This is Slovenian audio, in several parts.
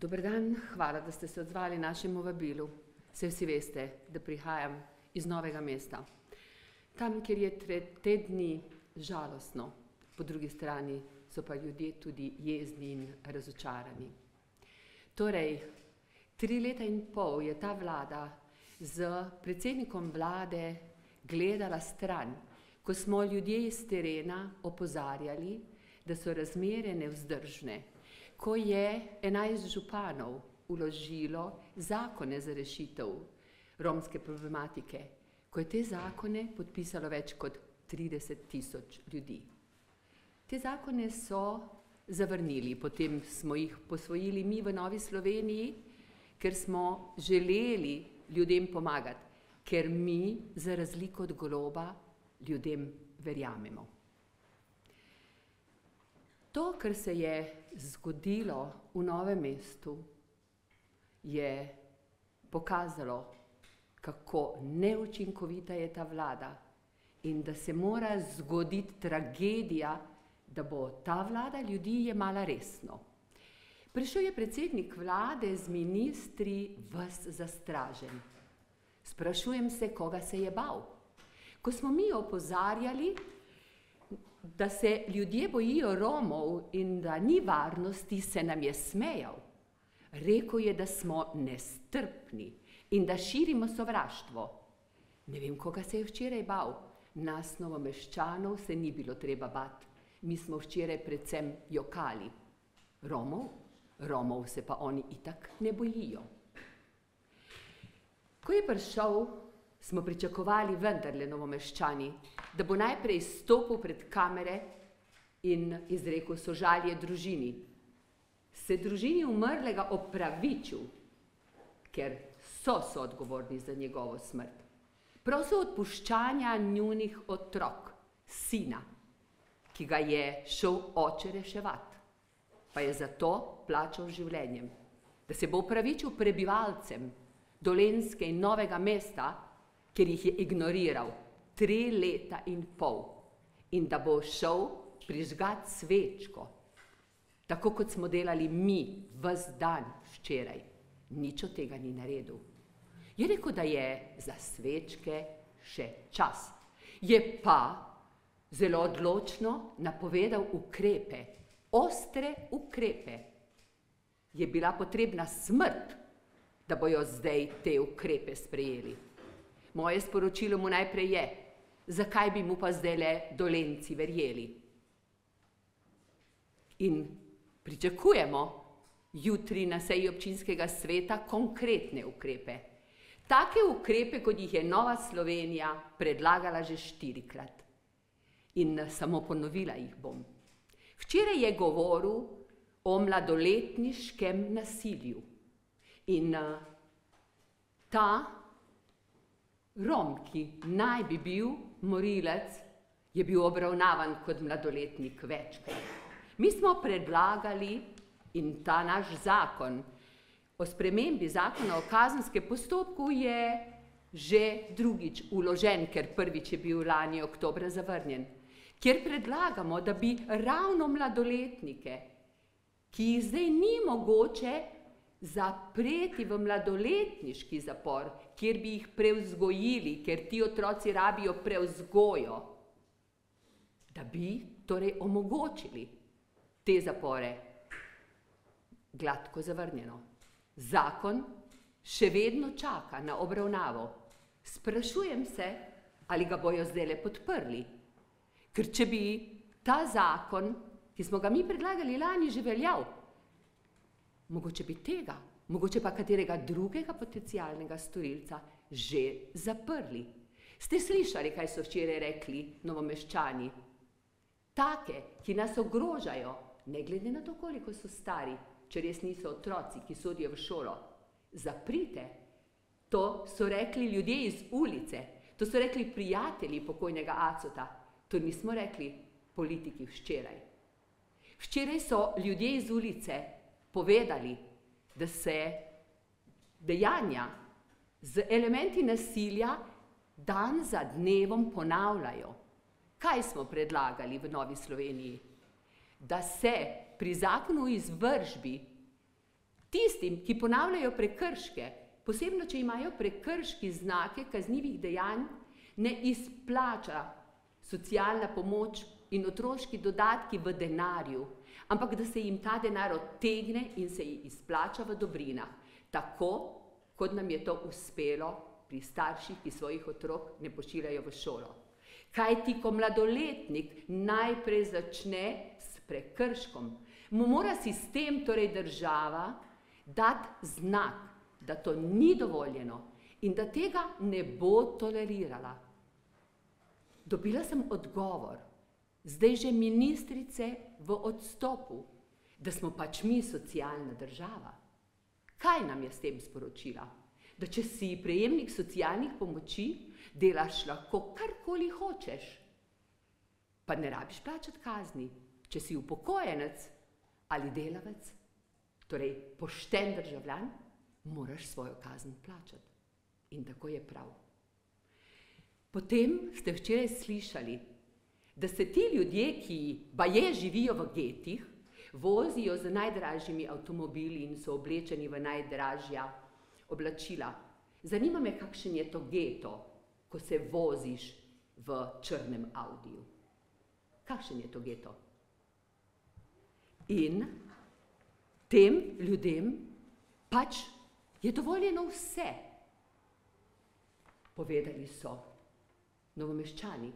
Dober dan, hvala, da ste se odzvali našemu vabilu. Saj vsi veste, da prihajam iz Novega mesta. Tam, kjer je te dni žalostno, po drugi strani so pa ljudje tudi jezni in razočarani. Torej, 3 leta in pol je ta vlada z predsednikom vlade gledala stran, ko smo ljudje iz terena opozarjali, da so razmere nevzdržne, ko je 11 županov vložilo zakone za rešitev romske problematike, ko je te zakone podpisalo več kot 30.000 ljudi. Te zakone so zavrnili, potem smo jih posvojili mi v Novi Sloveniji, ker smo želeli ljudem pomagati, ker mi, za razliko od Goloba, ljudem verjamemo. To, kar se je zgodilo v Novem mestu, je pokazalo, kako neučinkovita je ta vlada in da se mora zgoditi tragedija, da bo ta vlada ljudi jemala resno. Prišel je predsednik vlade z ministri ves zastražen. Sprašujem se, koga se je bal. Ko smo mi opozarjali, da se ljudje bojijo Romov in da ni varnosti, se nam je smejal. Rekel je, da smo nestrpni in da širimo sovraštvo. Ne vem, koga se je včeraj bal. Nas Novomeščanov se ni bilo treba bati. Mi smo včeraj predvsem jokali. Romov se pa oni itak ne bojijo. Ko je prišel, smo pričakovali vendarle Novomeščani, da bo najprej stopil pred kamere in izrekel sožalje družini. Se družini umrlega opravičil, ker so soodgovorni za njegovo smrt. Prosil odpuščanja njunih otrok, sina, ki ga je šel oče reševat, pa je zato plačal življenjem. Da se bo opravičil prebivalcem Dolenjske in Novega mesta, ker jih je ignoriral 3 leta in pol, in da bo šel prižgat svečko, tako kot smo delali mi ves dan včeraj. Nič od tega ni naredil. Je rekel, da je za svečke še čas. Je pa zelo odločno napovedal ukrepe, ostre ukrepe. Je bila potrebna smrt, da bojo zdaj te ukrepe sprejeli. Moje sporočilo mu najprej je, zakaj bi mu pa zdajle Dolenjci verjeli. In pričakujemo jutri na seji občinskega sveta konkretne ukrepe. Take ukrepe, kot jih je Nova Slovenija predlagala že 4-krat. In samo ponovila jih bom. Včeraj je govoril o mladoletniškem nasilju. In ta Rom, ki naj bi bil morilec, je bil obravnavan kot mladoletnik večkrat. Mi smo predlagali in ta naš zakon o spremembi zakona o kazenskem postopku je že drugič vložen, ker prvič je bil lani oktobra zavrnjen, kjer predlagamo, da bi ravno mladoletnike, ki jih zdaj ni mogoče zapreti v mladoletniški zapor, kjer bi jih prevzgojili, ker ti otroci rabijo prevzgojo, da bi torej omogočili te zapore. Gladko zavrnjeno. Zakon še vedno čaka na obravnavo. Sprašujem se, ali ga bojo zdajle podprli. Ker če bi ta zakon, ki smo ga mi predlagali lani, že veljal, mogoče bi tega, mogoče pa katerega drugega potencialnega storilca že zaprli. Ste slišali, kaj so včeraj rekli Novomeščani? Take, ki nas ogrožajo, ne glede na to, koliko so stari, če res niso otroci, ki sodijo v šolo, zaprite. To so rekli ljudje iz ulice, to so rekli prijatelji pokojnega Acota, to nismo rekli politiki včeraj. Včeraj so ljudje iz ulice povedali, da se dejanja z elementi nasilja dan za dnevom ponavljajo. Kaj smo predlagali v Novi Sloveniji? Da se pri zakonu o izvršbi Tistim, ki ponavljajo prekrške, posebno če imajo prekrški znake kaznivih dejanj, ne izplača socialna pomoč in otroški dodatki v denarju, ampak da se jim ta denar odtegne in se jih izplača v dobrinah, tako kot nam je to uspelo pri starših, ki svojih otrok ne pošiljajo v šolo. Kajti, ko mladoletnik najprej začne s prekrškom, mu mora sistem, torej država, dati znak, da to ni dovoljeno in da tega ne bo tolerirala. Dobila sem odgovor, zdaj že ministrice v odstopu, da smo pač mi socialna država. Kaj nam je s tem sporočila? Da če si prejemnik socialnih pomoči, delaš lahko karkoli hočeš. Pa ne rabiš plačati kazni, če si upokojenec ali delavec, torej pošten državljan, moraš svojo kazen plačati. In tako je prav. Potem ste včeraj slišali, da se ti ljudje, ki baje živijo v getih, vozijo z najdražjimi avtomobili in so oblečeni v najdražja oblačila. Zanima me, kakšen je to geto, ko se voziš v črnem Audiju. Kakšen je to geto? In tem ljudem pač je dovoljeno vse. Povedali so Novomeščani,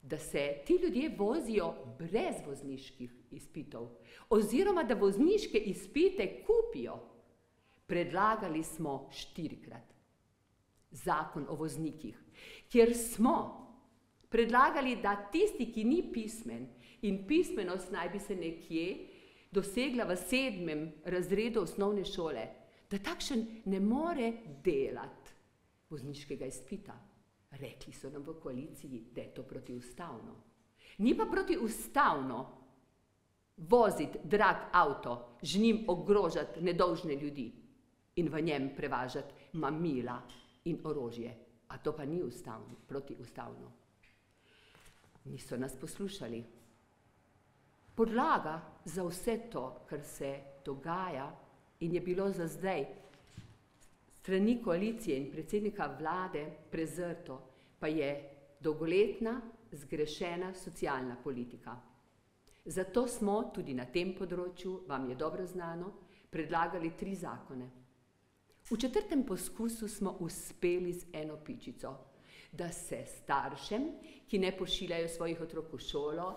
da se ti ljudje vozijo brez vozniških izpitov oziroma da vozniške izpite kupijo. Predlagali smo 4-krat zakon o voznikih, kjer smo predlagali, da tisti, ki ni pismen in pismenost naj bi se nekje dosegla v 7. razredu osnovne šole, da takšen ne more delati vozniškega izpita. Rekli so nam v koaliciji, da je to protiustavno. Ni pa protiustavno voziti drag avto, z njim ogrožati nedolžne ljudi in v njem prevažati mamila in orožje. A to pa ni protiustavno. Niso nas poslušali. Podlaga za vse to, kar se dogaja in je bilo za zdaj strani koalicije in predsednika vlade prezrto, pa je dolgoletna, zgrešena socialna politika. Zato smo tudi na tem področju, vam je dobro znano, predlagali 3 zakone. V 4. poskusu smo uspeli z eno pičico, da se staršem, ki ne pošiljajo svojih otrok v šolo,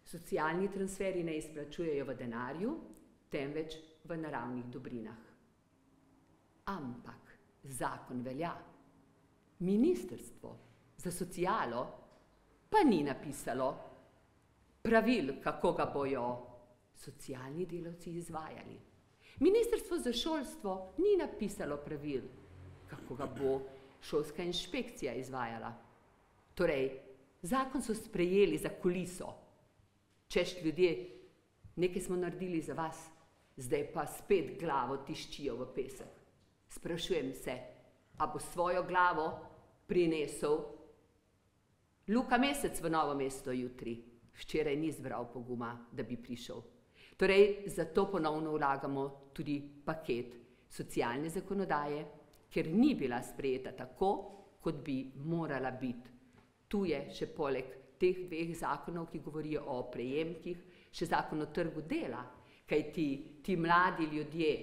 socialni transferi ne izplačujejo v denarju, temveč v naravnih dobrinah. Ampak zakon velja. Ministrstvo za socialo pa ni napisalo pravil, kako ga bojo socialni delavci izvajali. Ministrstvo za šolstvo ni napisalo pravil, kako ga bo šolska inšpekcija izvajala. Torej, zakon so sprejeli za kuliso. Češ ljudje, nekaj smo naredili za vas, zdaj pa spet glavo tiščijo v pesek. Sprašujem se, a bo svojo glavo prinesel Luka Mesec v Novo mesto jutri. Včeraj ni zbral poguma, da bi prišel. Torej, zato ponovno vlagamo tudi paket socialne zakonodaje, ker ni bila sprejeta tako, kot bi morala biti. Tu je še poleg teh 2 zakonov, ki govorijo o prejemkih, še zakon o trgu dela, kajti ti mladi ljudje,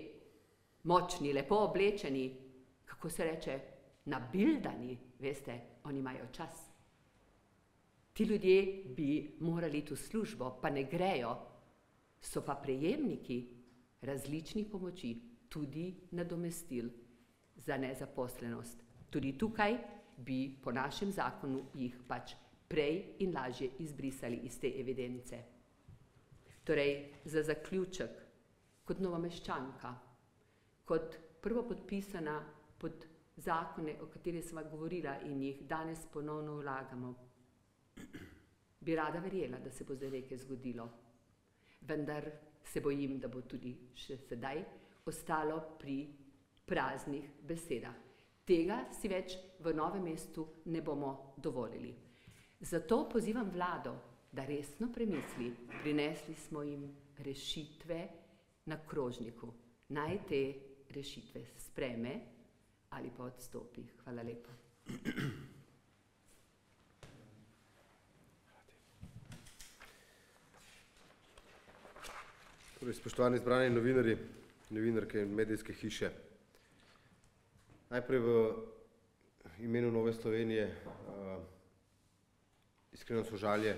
močni, lepo oblečeni, kako se reče, nabildani, veste, oni imajo čas. Ti ljudje bi morali tu službo, pa ne grejo, so pa prejemniki različnih pomoči, tudi nadomestil za nezaposlenost. Tudi tukaj bi po našem zakonu jih pač prej in lažje izbrisali iz te evidence. Torej, za zaključek, kot Novomeščanka, kot prvopodpisana pod zakone, o katerih sva govorila in jih danes ponovno vlagamo, bi rada verjela, da se bo zdaj nekaj zgodilo. Vendar se bojim, da bo tudi še sedaj ostalo pri praznih besedah. Tega si več v Novem mestu ne bomo dovolili. Zato pozivam vlado, da resno premisli. Prinesli smo jim rešitve na krožniku. naj te rešitve sprejme ali pa odstopi. Hvala lepa. Torej, spoštovani izbrani novinarji, novinarke in medijske hiše. Najprej v imenu Nove Slovenije iskreno sožalje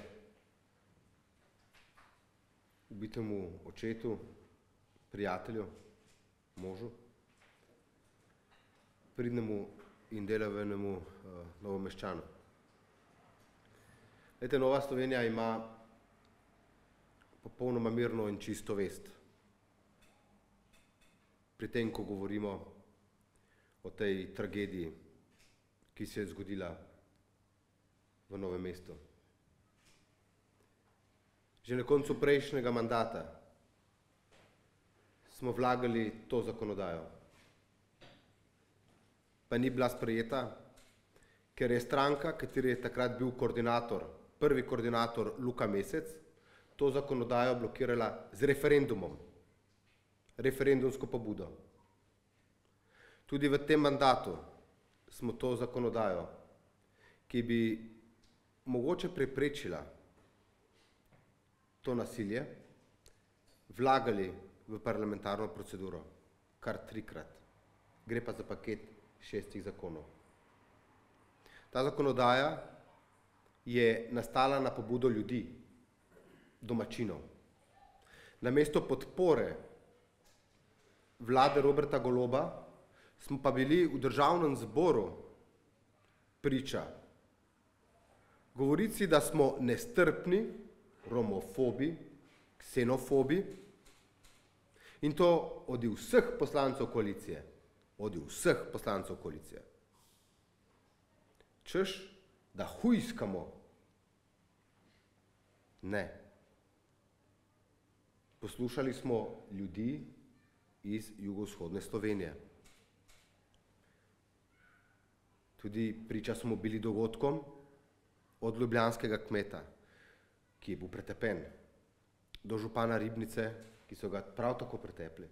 ubitemu očetu, prijatelju, možu, pridnemu in delavenemu Novomeščanu. Glejte, Nova Slovenija ima popolnoma mirno in čisto vest pri tem, ko govorimo o tej tragediji, ki se je zgodila v Novem mestu. Že na koncu prejšnjega mandata smo vlagali to zakonodajo, pa ni bila sprejeta, ker je stranka, kateri je takrat bil koordinator, prvi koordinator Luka Mesec, to zakonodajo blokirala z referendumom, referendumsko pobudo. Tudi v tem mandatu smo to zakonodajo, ki bi mogoče preprečila to nasilje, vlagali v parlamentarno proceduro kar 3-krat. Gre pa za paket 6 zakonov. Ta zakonodaja je nastala na pobudo ljudi, domačinov. Namesto podpore vlade Roberta Goloba smo pa bili v Državnem zboru priča govorici, da smo nestrpni, romofobi, ksenofobi in to od vseh poslancev koalicije. Od vseh poslancev koalicije. Češ, da hujskamo. Ne. Poslušali smo ljudi iz jugovzhodne Slovenije. Tudi priča smo bili dogodkom od ljubljanskega kmeta, ki je bil pretepen, do župana Ribnice, ki so ga prav tako pretepli,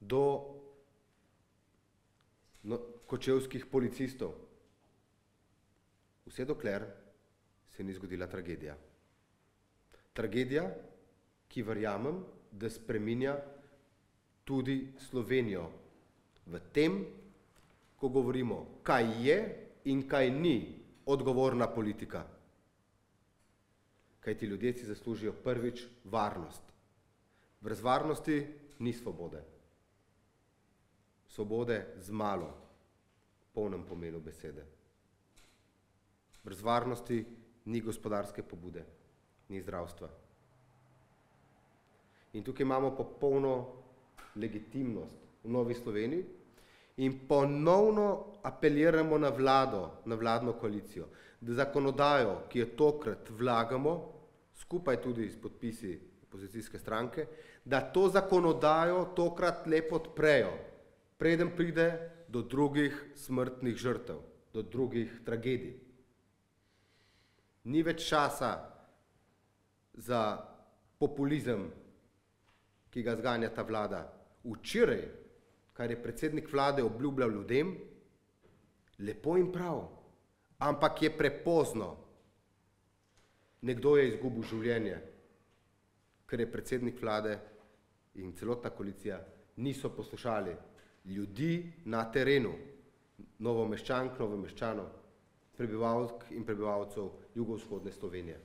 do kočevskih policistov, vse dokler se ni zgodila tragedija. Tragedija, ki verjamem, da spreminja tudi Slovenijo v tem, ko govorimo, kaj je in kaj ni odgovorna politika. Kajti ljudje si zaslužijo prvič varnost. Brez varnosti ni svobode. Svobode z malo, polnem pomenu besede. Brez varnosti ni gospodarske pobude, ni zdravstva. In tukaj imamo popolno legitimnost v Novi Sloveniji in ponovno apeliramo na vlado, na vladno koalicijo, da zakonodajo, ki jo tokrat vlagamo, skupaj tudi s podpisi opozicijske stranke, da to zakonodajo tokrat le podprejo, preden pride do drugih smrtnih žrtev, do drugih tragedij. Ni več časa za populizem, ki ga zganja ta vlada. Včeraj, kar je predsednik vlade obljubljal ljudem, lepo in prav, ampak je prepozno. Nekdo je izgubil življenje, ker je predsednik vlade in celotna koalicija niso poslušali ljudi na terenu, Novomeščank, Novomeščanov, prebivalk in prebivalcev jugovzhodne Slovenije.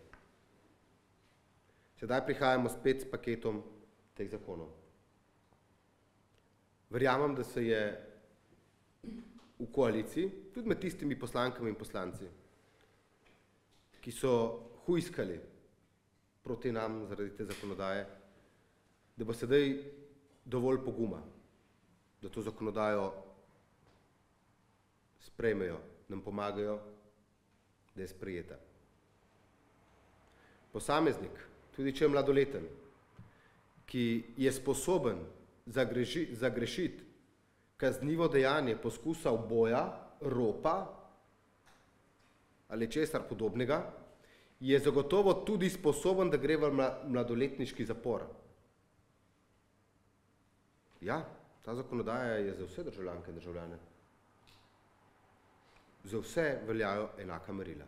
Sedaj prihajamo spet s paketom teh zakonov. Verjamem, da se je v koaliciji, tudi med tistimi poslankami in poslanci, ki so hujskali proti nam zaradi te zakonodaje, da bo sedaj dovolj poguma, da to zakonodajo sprejmejo, nam pomagajo, da je sprejeta. Posameznik, tudi če je mladoleten, ki je sposoben zagrešiti kaznivo dejanje poskusa uboja, ropa ali česar podobnega, je zagotovo tudi sposoben, da gre v mladoletniški zapor. Ja, ta zakonodaja je za vse državljanke in državljane. Za vse veljajo enaka merila.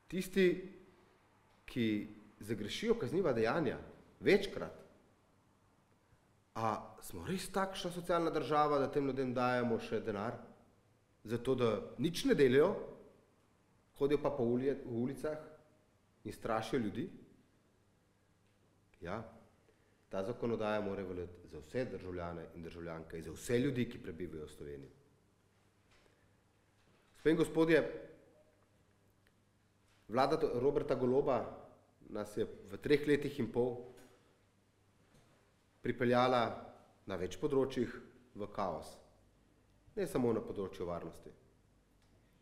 Tisti, ki zagrešijo kazniva dejanja večkrat, a smo res takšna socialna država, da tem ljudem dajemo še denar, zato da nič ne delajo, hodijo pa po ulicah in strašijo ljudi? Ja, ta zakonodaja mora veljati za vse državljane in državljanke in za vse ljudi, ki prebivajo v Sloveniji. Gospe in gospodje, vlada Roberta Goloba nas je v 3 letih in pol pripeljala na več področjih v kaos. Ne samo na področju varnosti,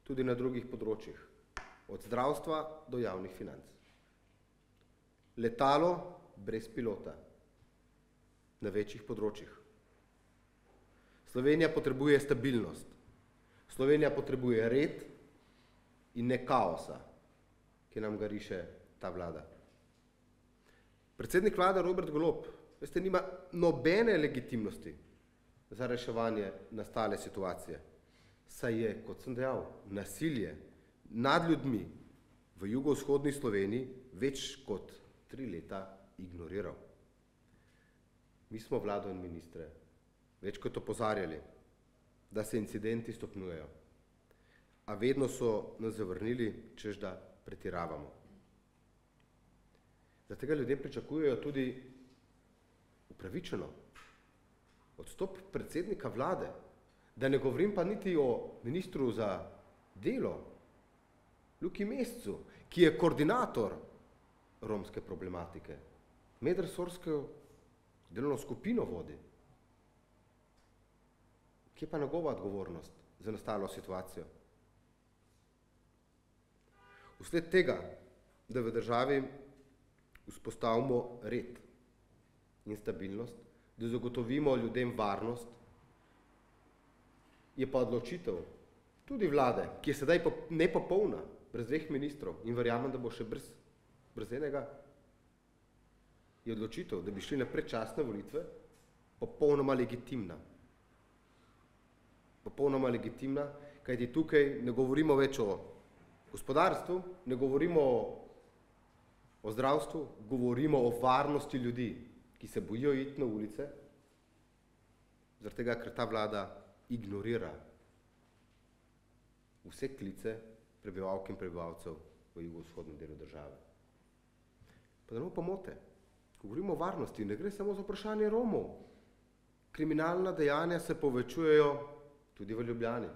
tudi na drugih področjih, od zdravstva do javnih financ. Letalo brez pilota na večjih področjih. Slovenija potrebuje stabilnost. Slovenija potrebuje red in ne kaosa, ki nam ga riše ta vlada. Predsednik vlade Robert Golob, veste, nima nobene legitimnosti za reševanje nastale situacije, saj je, kot sem dejal, nasilje nad ljudmi v jugovzhodni Sloveniji več kot 3 leta ignoriral. Mi smo vlado in ministre večkrat opozarjali, da se incidenti stopnjujejo, a vedno so nas zavrnili, češ da pretiravamo. Zato ljudje pričakujejo tudi upravičeno odstop predsednika vlade, da ne govorim pa niti o ministru za delo, Luki Mescu, ki je koordinator romske problematike, medresorsko delovno skupino vodi. Kje pa njegova odgovornost za nastalo situacijo? Vsled tega, da v državi vzpostavimo red in stabilnost, da zagotovimo ljudem varnost, je pa odločitev tudi vlade, ki je sedaj nepopolna, brez 2 ministrov in verjamem, da bo še brez enega, je odločitev, da bi šli na predčasne volitve, popolnoma legitimna. Popolnoma legitimna, kajti tukaj ne govorimo več o gospodarstvu, ne govorimo o zdravstvu, govorimo o varnosti ljudi, ki se bojijo iti na ulice, zaradi tega, ker ta vlada ignorira vse klice prebivalk in prebivalcev v jugovzhodnem delu države. Pa da ne bo pomote, ko govorimo o varnosti, ne gre samo za vprašanje Romov. Kriminalna dejanja se povečujejo tudi v Ljubljani.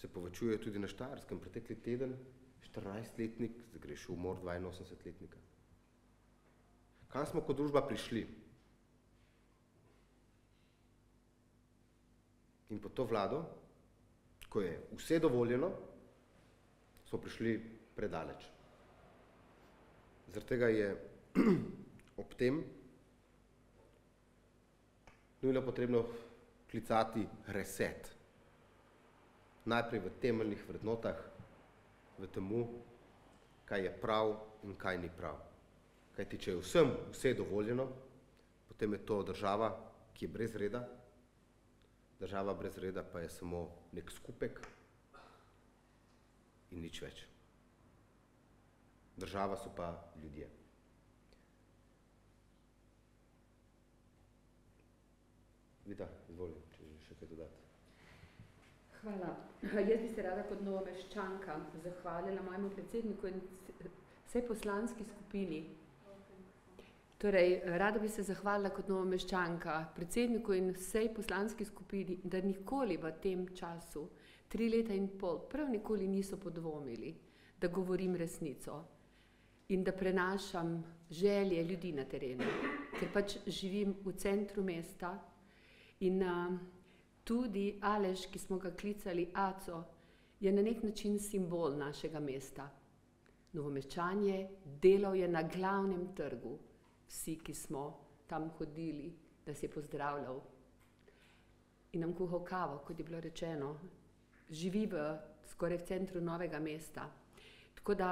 Se povečujejo tudi na Štajerskem. Pretekli teden 14-letnik zagrešil umor 82-letnika. Kam smo kot družba prišli? In pod to vlado, ko je vse dovoljeno, smo prišli predaleč. Zaradi tega je ob tem nujno potrebno klicati reset. Najprej v temeljnih vrednotah, v temu, kaj je prav in kaj ni prav. Kajti, če je vsem vse dovoljeno, potem je to država, ki je brez reda. Država brez reda pa je samo nek skupek in nič več. Država so pa ljudje. Vida, izvoli, če želiš še kaj dodati. Hvala. Jaz bi se rada kot Novomeščanka zahvalila mojemu predsedniku in vsej poslanski skupini. Torej, rada bi se zahvalila kot Novomeščanka predsedniku in vsej poslanski skupini, da nikoli v tem času, 3 leta in pol, prav nikoli niso podvomili, da govorim resnico in da prenašam želje ljudi na terenu, ker pač živim v centru mesta in tudi Aleš, ki smo ga klicali Aco, je na nek način simbol našega mesta. Novomeščan je, delal je na glavnem trgu, vsi, ki smo tam hodili, da se je pozdravljal in nam kuhal kavo, kot je bilo rečeno. Živi skoraj v centru Novega mesta. Tako da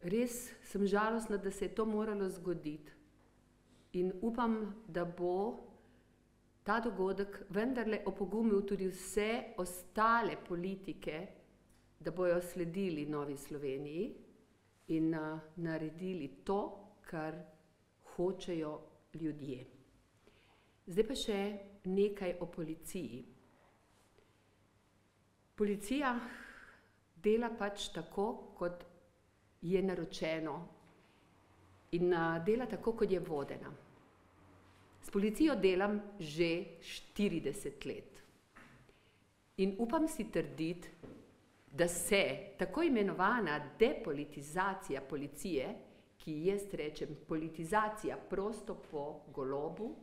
res sem žalostna, da se je to moralo zgoditi. In upam, da bo ta dogodek vendarle opogumil tudi vse ostale politike, da bojo sledili Novi Sloveniji in naredili to, kar hočejo ljudje. Zdaj pa še nekaj o policiji. Policija dela pač tako, kot je naročeno in dela tako, kot je vodena. S policijo delam že 40 let. In upam si trditi, da se tako imenovana depolitizacija policije, ki jaz rečem politizacija prosto po Golobu,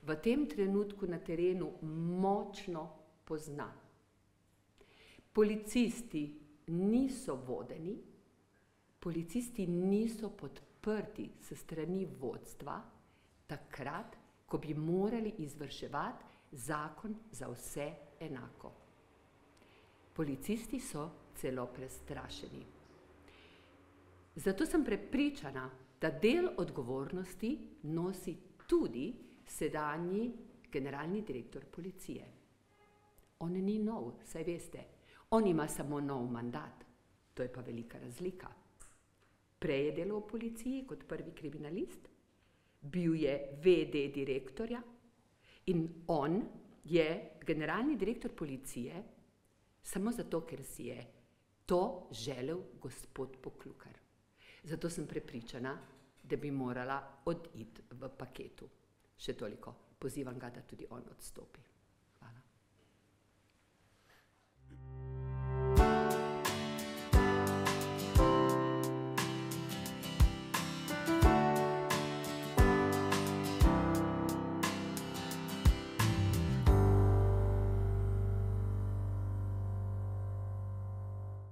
v tem trenutku na terenu močno pozna. Policisti niso vodeni, policisti niso podprti s strani vodstva, takrat, ko bi morali izvrševati zakon za vse enako. Policisti so celo prestrašeni. Zato sem prepričana, da del odgovornosti nosi tudi sedanji generalni direktor policije. On ni nov, saj veste. On ima samo nov mandat. To je pa velika razlika. Prej je delal v policiji kot prvi kriminalist, bil je VD direktorja in on je generalni direktor policije samo zato, ker si je to želel gospod Poklukar. Zato sem prepričana, da bi morala oditi v paketu. Še toliko, pozivam ga, da tudi on odstopi.